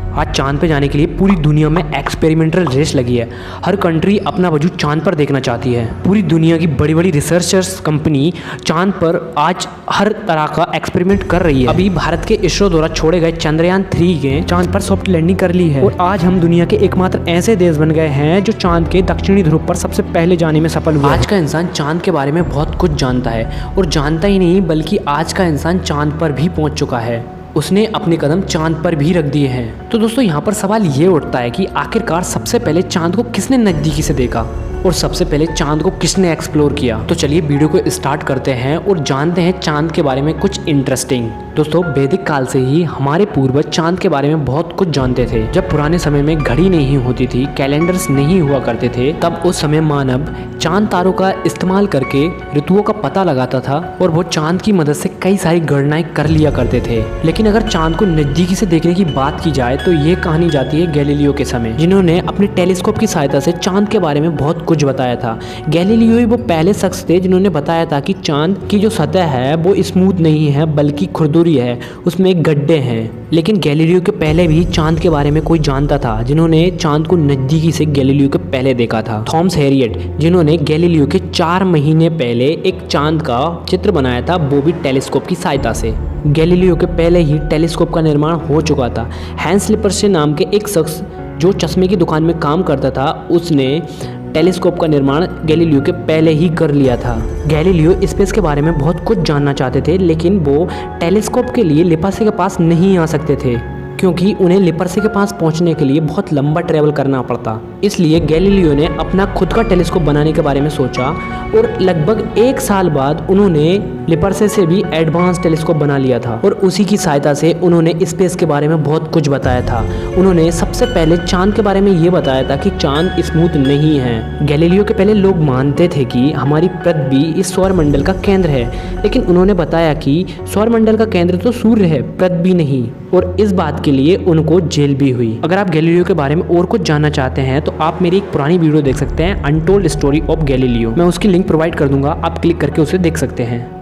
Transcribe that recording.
आज चांद पे जाने के लिए पूरी दुनिया में एक्सपेरिमेंटल रेस लगी है। हर कंट्री अपना वजूद चांद पर देखना चाहती है। पूरी दुनिया की बड़ी बड़ी रिसर्चर्स कंपनी चांद पर आज हर तरह का एक्सपेरिमेंट कर रही है। अभी भारत के इसरो द्वारा छोड़े गए चंद्रयान 3 ने चांद पर सॉफ्ट लैंडिंग कर ली है और आज हम दुनिया के एकमात्र ऐसे देश बन गए हैं जो चांद के दक्षिणी ध्रुव पर सबसे पहले जाने में सफल हुआ। आज का इंसान चांद के बारे में बहुत कुछ जानता है और जानता ही नहीं बल्कि आज का इंसान चांद पर भी पहुंच चुका है। उसने अपने कदम चांद पर भी रख दिए हैं। तो दोस्तों यहाँ पर सवाल ये उठता है कि आखिरकार सबसे पहले चांद को किसने नज़दीकी से देखा और सबसे पहले चांद को किसने एक्सप्लोर किया। तो चलिए वीडियो को स्टार्ट करते हैं और जानते हैं चांद के बारे में कुछ इंटरेस्टिंग। दोस्तों वैदिक काल से ही हमारे पूर्वज चांद के बारे में बहुत कुछ जानते थे। जब पुराने समय में घड़ी नहीं होती थी, कैलेंडर्स नहीं हुआ करते थे, तब उस समय मानव चांद तारों का इस्तेमाल करके ऋतुओं का पता लगाता था और वो चांद की मदद से कई सारी गणनाएं कर लिया करते थे। लेकिन अगर चांद को नजदीकी से देखने की बात की जाए तो ये कहानी जाती है गैलीलियो के समय, जिन्होंने अपने टेलीस्कोप की सहायता से चांद के बारे में बहुत कुछ बताया था। गैलीलियो ही वो पहले शख्स थे जिन्होंने बताया था कि चांद की जो सतह है वो स्मूथ नहीं है बल्कि खुरदुरी है, उसमें एक गड्ढे हैं। लेकिन गैलीलियो के पहले भी चांद के बारे में कोई जानता था, जिन्होंने चांद को नजदीकी से गैलीलियो के पहले देखा था। थॉमस हैरियट, जिन्होंने गैलीलियो के 4 महीने पहले एक चांद का चित्र बनाया था, वो भी टेलीस्कोप की सहायता से। गैलीलियो के पहले ही टेलीस्कोप का निर्माण हो चुका था। हैंस लिपर्से नाम के एक शख्स जो चश्मे की दुकान में काम करता था, उसने टेलीस्कोप का निर्माण गैलीलियो के पहले ही कर लिया था। गैलीलियो स्पेस के बारे में बहुत कुछ जानना चाहते थे, लेकिन वो टेलीस्कोप के लिए लिपर्से के पास नहीं आ सकते थे क्योंकि उन्हें लिपर्से के पास पहुंचने के लिए बहुत लंबा ट्रैवल करना पड़ता। इसलिए गैलीलियो ने अपना खुद का टेलीस्कोप बनाने के बारे में सोचा और लगभग 1 साल बाद उन्होंने लिपर्से से भी एडवांस टेलीस्कोप बना लिया था और उसी की सहायता से उन्होंने स्पेस के बारे में बहुत कुछ बताया था। उन्होंने सबसे पहले चांद के बारे में ये बताया था कि चांद स्मूथ नहीं है। गैलीलियो के पहले लोग मानते थे कि हमारी पृथ्वी इस सौरमंडल का केंद्र है, लेकिन उन्होंने बताया कि सौरमंडल का केंद्र तो सूर्य है, पृथ्वी नहीं, और इस बात के लिए उनको जेल भी हुई। अगर आप गैलीलियो के बारे में और कुछ जानना चाहते हैं तो आप मेरी एक पुरानी वीडियो देख सकते हैं, अनटोल्ड स्टोरी ऑफ गैलीलियो। मैं उसकी लिंक प्रोवाइड कर दूंगा, आप क्लिक करके उसे देख सकते हैं।